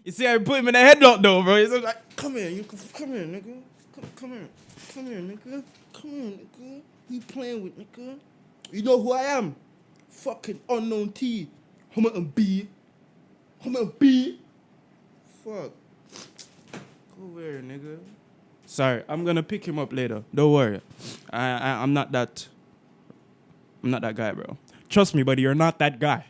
You see, I put him in a headlock though, bro. He's like, come here, come here, nigga. Come here, nigga. Come here, nigga. You playing with, nigga? You know who I am? Fucking unknown T. I'm a B. Fuck. Go where, nigga? Sorry, I'm gonna pick him up later. Don't worry. I'm not that guy, bro. Trust me, buddy. You're not that guy.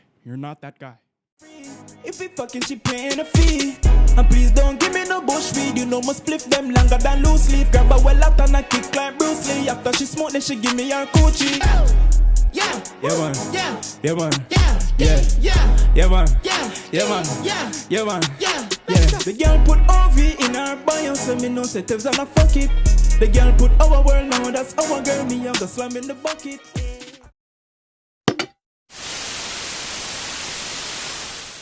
If we fucking, she paying a fee. And please don't give me no bush weed. You know must split them longer than loose leaf. Grab a well out and I kick like Bruce Lee. After she smoke, then she give me her coochie. Yeah. Yeah, man. Yeah. Yeah, man. Yeah. Yeah. Yeah. Yeah, man. Yeah. Yeah, man. Yeah. Yeah, man. Yeah. Yeah. The girl put OV in her bio, so me no say tips and I fuck it. The girl put our world now, that's our girl. Me, I'm the slam in the bucket.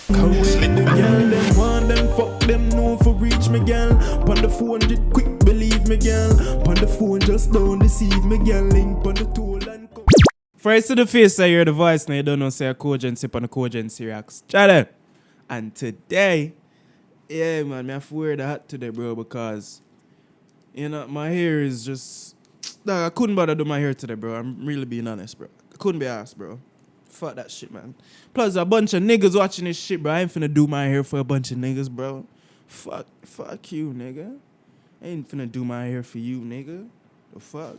Come with the girl, them want them, fuck them, no for reach me, girl. Pon the 400, quick believe me, girl. Pon the phone, just don't deceive me, girl. Link pon the tool and come. First to the face, I hear the voice, now you don't know, say a cogency on the cogency racks. Chada. And today, yeah, man, I have to wear the hat today, bro, because, you know, my hair is just, I couldn't bother do my hair today, bro. I'm really being honest, bro. I couldn't be asked, bro. Fuck that shit, man. Plus, a bunch of niggas watching this shit, bro. I ain't finna do my hair for a bunch of niggas, bro. Fuck you, nigga. I ain't finna do my hair for you, nigga. The fuck?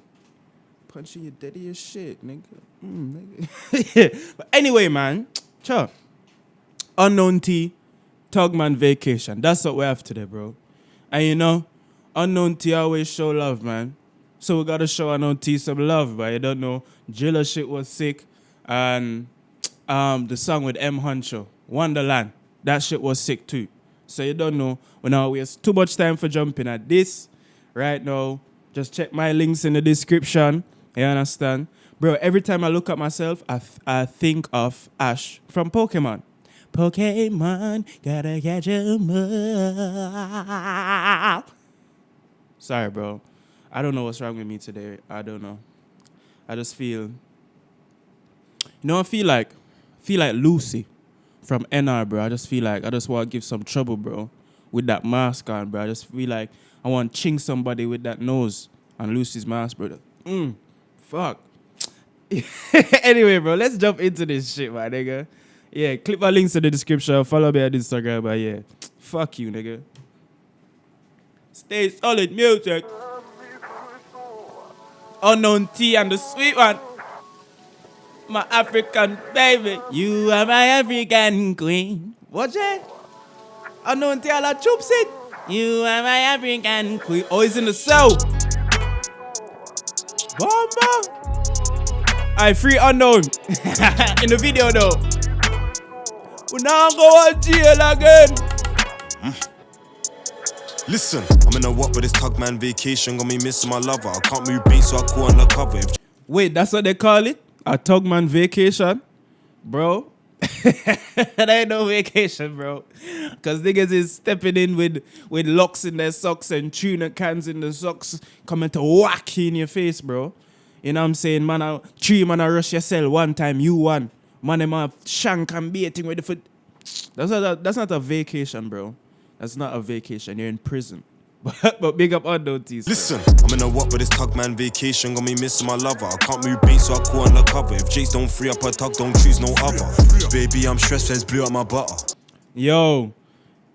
Punching your daddy as shit, nigga. Nigga. But anyway, man. Cha. Unknown T. Tugman vacation. That's what we have today, bro. And you know, Unknown T always show love, man. So we gotta show Unknown T some love, but you don't know. Jilla shit was sick. And the song with M. Huncho, Wonderland, that shit was sick too. So you don't know. We now waste too much time for jumping at this. Right now, just check my links in the description. You understand? Bro, every time I look at myself, I think of Ash from Pokemon. Pokemon, gotta catch 'em up. Sorry, bro. I don't know what's wrong with me today. I don't know. I just feel... You know, I feel like Lucy from NR, bro. I just want to give some trouble, bro, with that mask on, bro. I just feel like I want to ching somebody with that nose on Lucy's mask, bro. Fuck. Anyway, bro, let's jump into this shit, my nigga. Yeah, click my links in the description. Follow me on Instagram, but yeah. Fuck you, nigga. Stay solid music. Unknown T and the sweet one. My African baby, you are my African queen. Watch it. Unknown T, ala choops it. You are my African queen. Oh, he's in the cell. Bomba. I free Unknown. In the video though. We now go to jail again. Listen, I'm in a what with this Tugman vacation. Got me missing my lover. I can't move beats, so I call undercover. Wait, that's what they call it? A Tugman vacation? Bro. That ain't no vacation, bro. Because niggas is stepping in with locks in their socks and tuna cans in the socks coming to whack you in your face, bro. You know what I'm saying? Man, three man rush your cell one time, you one. Man, them have shank and baiting with the foot. That's not a vacation, bro. That's not a vacation. You're in prison. But big up Unknown T. Listen, I'm in a what with this Tugman vacation. Got me missing my lover. I can't move beats, so I call undercover. If Jace don't free up a tug, don't choose no other. Baby, I'm stressed, feds blew up my butter. Yo,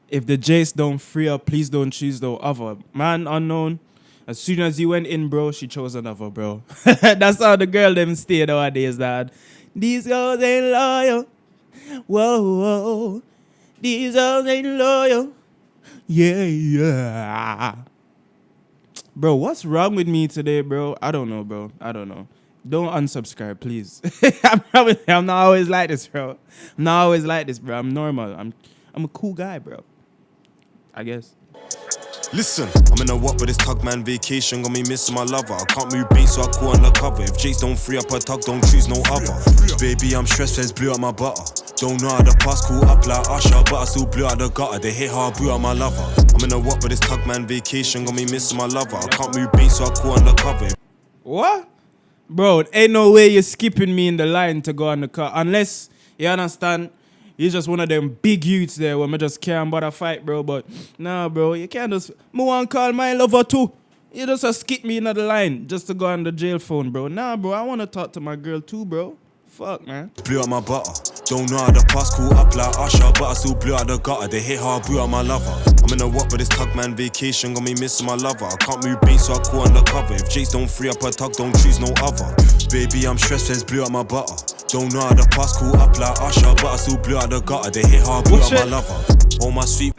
if the Jace don't free up, please don't choose no other. Man, Unknown, as soon as you went in, bro, she chose another, bro. That's how the girl them stay nowadays, dad. These girls ain't loyal. Whoa, whoa. These girls ain't loyal. Yeah. Bro, what's wrong with me today, bro? I don't know, bro. I don't know. Don't unsubscribe, please. I'm not always like this, bro. I'm normal. I'm a cool guy, bro. I guess. Listen, I'm in a what with this Tugman vacation. Got me missing my lover. I can't move beats, so I call undercover. If Jace don't free up a tug, don't choose no other. Baby, I'm stressed, feds blew up my butter. Don't know how the past cool up like Usher, but I still blew out the gutter. They hit hard, blew out my lover. I'm in a what with this Tugman vacation. Got me missing my lover. I can't move beats, so I call undercover. What? Bro, ain't no way you're skipping me in the line to go on the car. Unless, you understand, He's just one of them big youths there where me just can't bother fight, bro. But nah, bro, you can't just. Me want call my lover too. You just skip me another line just to go on the jail phone, bro. Nah, bro, I want to talk to my girl too, bro. Fuck, man. Blew out my butter. Don't know how the past cool up like Usher, but I still blew out the gutter. They hit hard, blew out my lover. I'm in a what with this tug man vacation, got me missing my lover. I can't move base, so I call undercover. If Jace don't free up a tug, don't choose no other. Baby, I'm stressed, says blew out my butter. Don't know how the past cool up like Usher, but I still blew out the gutter. They hit hard, blew out my lover. Oh my sweet.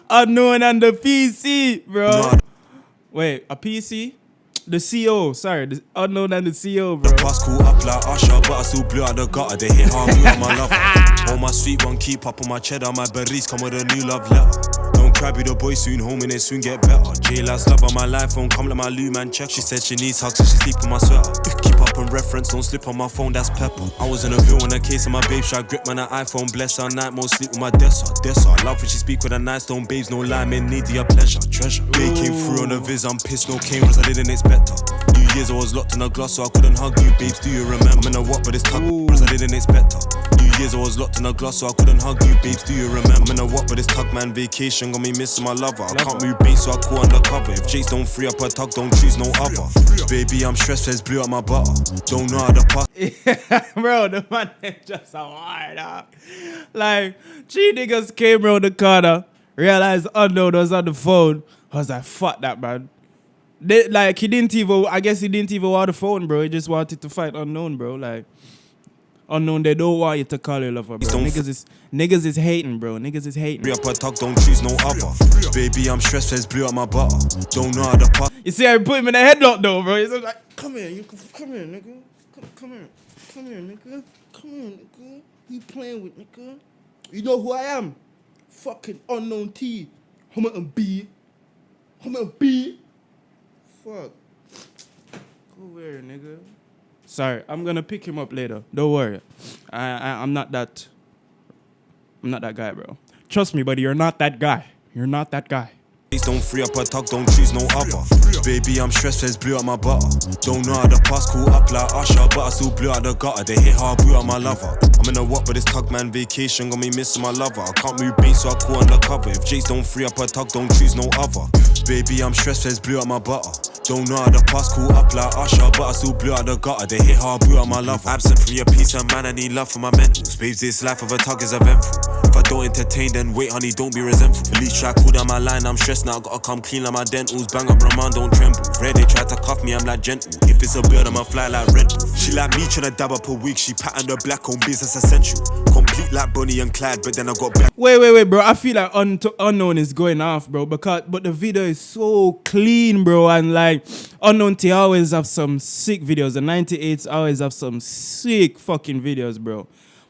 Unknown and the PC, bro. No, Wait, a PC? The CO, sorry, the Unknown and the CO, bro. the past cool up like Usher, but I still blew out the gutter. They hit hard, blew out my lover. Oh my sweet one, keep up on my cheddar. My berries come with a new love letter. Don't cry, be the boy soon home and it soon get better. J-Last love on my life phone, come let my loo man check. She said she needs hugs, so she sleep in my sweater. Keep up on reference, don't slip on my phone, that's pepper. I was in a view in a case of my babe, I grip man an iPhone, bless her night mode, sleep with my Dessa. I love when she speak with a nice tone, babes, no lie, men need your pleasure, treasure. They came through on the viz, I'm pissed, no cameras, I didn't expect her. New Year's I was locked in a glass, so I couldn't hug you, babes, do you remember? I'm in a what, but it's tug, I didn't expect her. New Year's I was locked in a glass, so I couldn't hug you, babes, do you remember? I'm in a what, but it's tug man vacation, got me missing my lover. I can't move base, so I call undercover. If Jace don't free up a tug, don't choose no other. Baby, I'm stressed, says blew out my butter. Don't know how the past. Bro, the man is just a hard up. Like, 3 niggas came round the corner, realized Unknown was on the phone. I was like, fuck that, man. Like, he didn't even want the phone, bro. He just wanted to fight Unknown, bro. Like, Unknown, they don't want you to call your lover, bro. Niggas is hating, bro. Niggas is hating. Free up a tug, don't choose no other. Baby, I'm stressed, says blew out my butter. Don't know how the past. You see, I put him in a headlock, though, bro. He's like, come here, come here, nigga. Come here, nigga. Come here, nigga. You playing with, nigga? You know who I am? Fucking Unknown T. I'm a B. Fuck. Go where, nigga? Sorry, I'm gonna pick him up later. Don't worry. I'm not that guy, bro. Trust me, buddy. You're not that guy. Don't free up a tug, don't choose no other. Baby, I'm stressed, says blew out my butter. Don't know how the past cool up like Usher, but I still blew out the gutter. They hit hard, blew out my lover. I'm in a what, but it's tug man vacation, got me missing my lover. I can't move base, so I call undercover. If Jace don't free up a tug, don't choose no other. Baby, I'm stressed, says blew out my butter. Don't know how the past cool up like Usher, but I still blew out the gutter. They hit hard, blew out my lover. Absent from your peace of man, I need love for my mentals. Babes, this life of a tug is eventful. If I don't entertain, then wait, honey, don't be resentful. Police try cool down my line, I'm stressed now, gotta come clean like my dentals. Bang up Raman, don't tremble. Red, they try to cuff me, I'm like gentle. If it's a bird, I'ma fly like Red Bull. She like me, tryna dab up a wig. She patterned her black on business essential. Complete like Bonnie and Clyde, but then I got back. Wait, bro. I feel like Unknown is going off, bro. But the video is so clean, bro. And like, Unknown T always have some sick videos. The 98s always have some sick fucking videos, bro.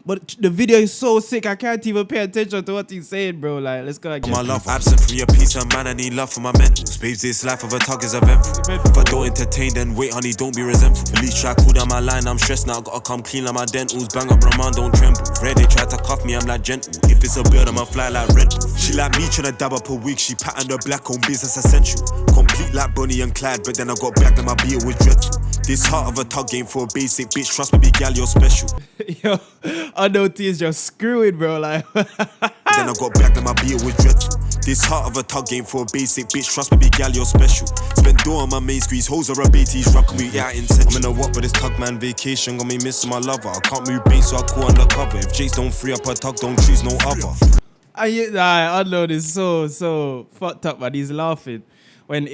But the video is so sick, I can't even pay attention to what he's saying, bro. Like, let's go again. My love absent from your peace of man, I need love for my mentals. Babes, this life of a tug is eventful. If I don't entertain, then wait, honey, don't be resentful. Police try cool down my line, I'm stressed now, gotta come clean like my dentals. Bang up Raman, don't tremble. Red, they try to cuff me, I'm like gentle. If it's a bird, I'ma fly like Red Bull. She like me, tryna dab up a wig. She patterned her black on business essential. Complete like Bonnie and Clyde, but then I got back, then my beer was dreadful. This heart of a tug game for a basic bitch. Trust me, big gal, you're special. Yo, Unknown T is just screwing, bro. Like, then I got back, then my beer was dreadful. This heart of a tug game for a basic bitch. Trust me, big gal, you're special. Spent dough on my main squeeze, hoes are a baities, rockin' me out in central. I'm in a what, but this tug man vacation, got me missing my lover. I can't move base, so I call undercover. If Jace don't free up a tug, don't choose no other. Unknown is so fucked up, but he's laughing when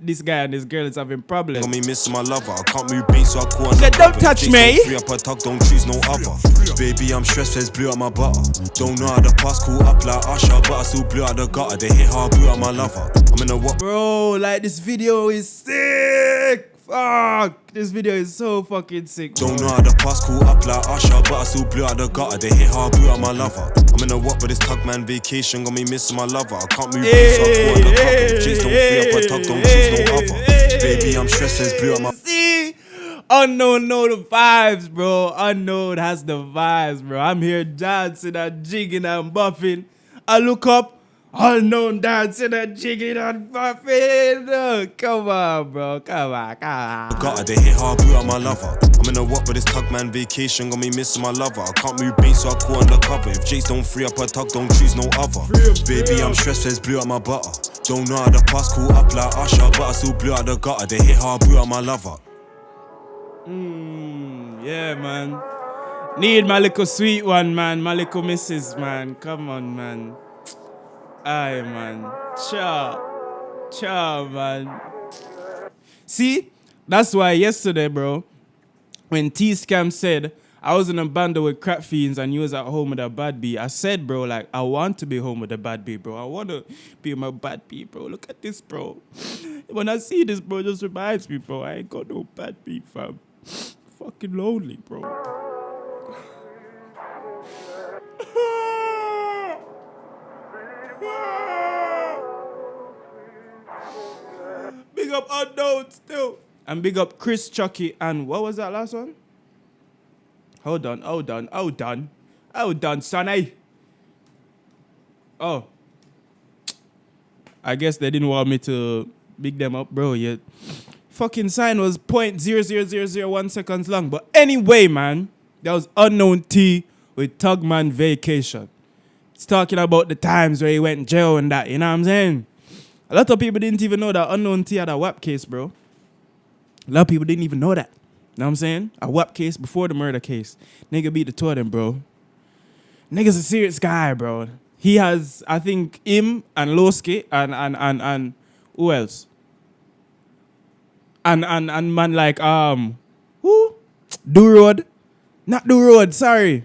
this guy and this girl is having problems. Got me missing my lover. I can't move base, so I call Said, undercover. don't touch Jace me. Don't free up a tug, don't choose no other. Baby, I'm stressed, says blew out my butter. Don't know how the past cool up like Usher, but I still blew out the gutter. They hit hard, blew out my lover. I'm in a what? Bro, like, this video is sick. Fuck, this video is so fucking sick, bro. Don't know how the past cool up like Usher, but I still blew out the gutter. They hit hard, blew out my lover. I'm in a what, but this tug man vacation, got me missing my lover. I can't move base, so I call undercover. Jace don't free up a tug, don't choose no other. Baby, I'm stressed, says blew out my. See? Unknown know the vibes, bro. Unknown has the vibes, bro. I'm here dancing and jigging and buffing. I look up, Unknown dancing and jigging and buffing. Come on, bro. Come on. Gutter, they hit hard, blew out my lover. I'm in in a what with this tug man vacation. Got me missing my lover. I can't move base, so I call undercover. If Jace don't free up a tug, don't choose no other. Baby, I'm stressed, feds blew out my butter. Don't know how the past caught up like Usher, but I still blew out the gutter. They hit hard, blew out my lover. Yeah, man. Need my little sweet one, man. My little missus, man. Come on, man. Aye, man. Ciao, man. See, that's why yesterday, bro, when T-Scam said I was in a band with crap fiends and you was at home with a bad B, I said, bro, like, I want to be home with a bad B, bro. I want to be with my bad B, bro. Look at this, bro. When I see this, bro, it just reminds me, bro, I ain't got no bad B, fam. Fucking lonely, bro. Big up Unknown still. And big up Chris Chucky and what was that last one? Hold on, sonny. Oh. I guess they didn't want me to big them up, bro, yet. Fucking sign was 0.00001 seconds long. But anyway, man, that was Unknown T with Tugman Vacation. It's talking about the times where he went in jail and that, you know what I'm saying? A lot of people didn't even know that Unknown T had a WAP case, bro. A lot of people didn't even know that. You know what I'm saying? A WAP case before the murder case. Nigga beat the two of them, bro. Nigga's a serious guy, bro. He has, I think, him and Lowski and who else? And man like, who? Do Road. Not Do Road, sorry.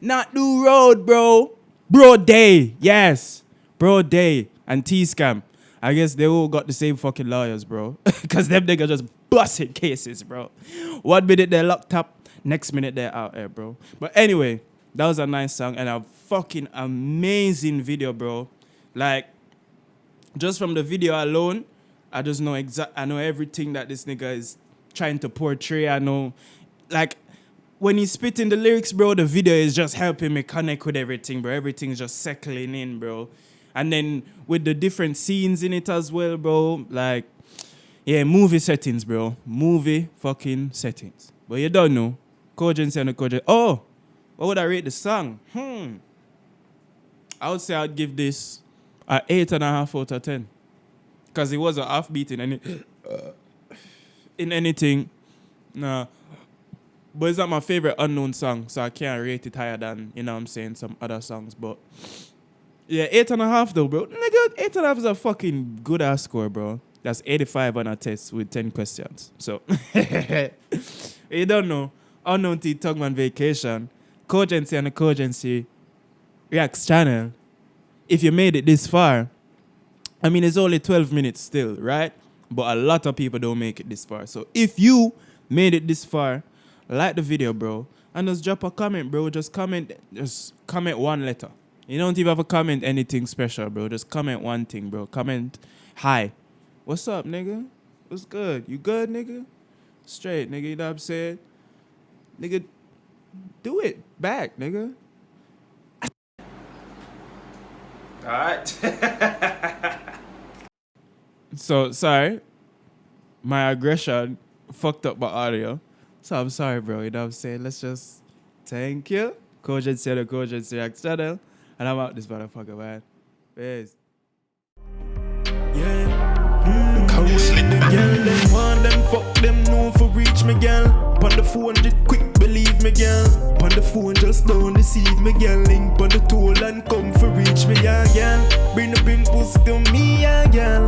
Not Do Road, bro. Bro Day, yes. Bro Day and T-Scam. I guess they all got the same fucking lawyers, bro. Because them niggas just busted cases, bro. 1 minute they're locked up, next minute they're out there, bro. But anyway, that was a nice song and a fucking amazing video, bro. Like, just from the video alone, I just know I know everything that this nigga is trying to portray. I know, like, when he's spitting the lyrics, bro, the video is just helping me connect with everything, bro. Everything's just settling in, bro. And then with the different scenes in it as well, bro. Like, yeah, movie settings, bro. Movie fucking settings. But you don't know. Cogency and the Cogency. Oh, what would I rate the song? I would say I'd give this an 8.5 out of 10. Because it was an offbeat in anything. Nah. But it's not my favorite Unknown song, so I can't rate it higher than, you know what I'm saying, some other songs. But yeah, 8.5 though, bro. Nigga, 8.5 is a fucking good ass score, bro. That's 85 on a test with 10 questions. So, you don't know. Unknown T Tugman Vacation, Cogency and the Cogency Reacts channel. If you made it this far, I mean, it's only 12 minutes still, right? But a lot of people don't make it this far. So if you made it this far, like the video, bro, and just drop a comment, bro. Just comment one letter. You don't even have to comment anything special, bro. Just comment one thing, bro. Comment, hi. What's up, nigga? What's good? You good, nigga? Straight, nigga, you know what I'm saying? Nigga, do it back, nigga. All right. So, sorry. My aggression fucked up my audio. So, I'm sorry, bro. You know what I'm saying? Let's just thank you. Cogency and the Cogency Reacts channel. And I'm out this motherfucker, man. Peace. Yeah. Come with the girl, them want them, fuck them, no for reach me, girl. Pon the 400 quick, believe me, girl. Pon the phone, just don't deceive me, girl. Link pon the toll and come for reach me, yeah, girl. Bring the pussy to me, yeah, girl.